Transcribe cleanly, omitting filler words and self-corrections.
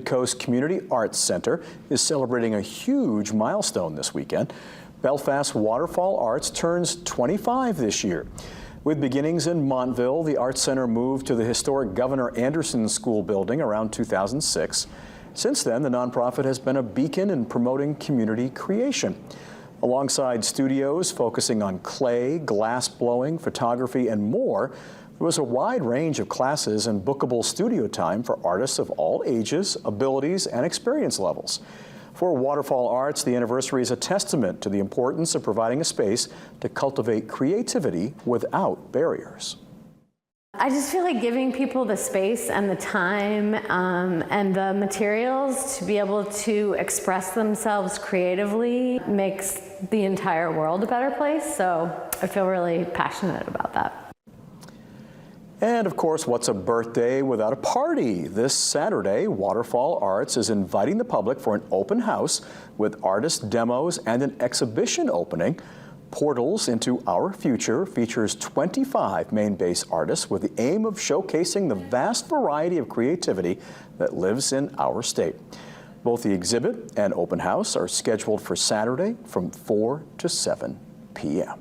Coast Community Arts Center is celebrating a huge milestone this weekend. Belfast Waterfall Arts turns 25 this year. With beginnings in Montville, the Arts Center moved to the historic Governor Anderson School building around 2006. Since then, the nonprofit has been a beacon in promoting community creation. Alongside studios focusing on clay, glass blowing, photography, and more, there was a wide range of classes and bookable studio time for artists of all ages, abilities, and experience levels. For Waterfall Arts, the anniversary is a testament to the importance of providing a space to cultivate creativity without barriers. I just feel like giving people the space and the time and the materials to be able to express themselves creatively makes the entire world a better place. So I feel really passionate about that. And of course, what's a birthday without a party? This Saturday, Waterfall Arts is inviting the public for an open house with artist demos and an exhibition opening. Portals into Our Future features 25 Maine Base artists with the aim of showcasing the vast variety of creativity that lives in our state. Both the exhibit and open house are scheduled for Saturday from 4 to 7 p.m.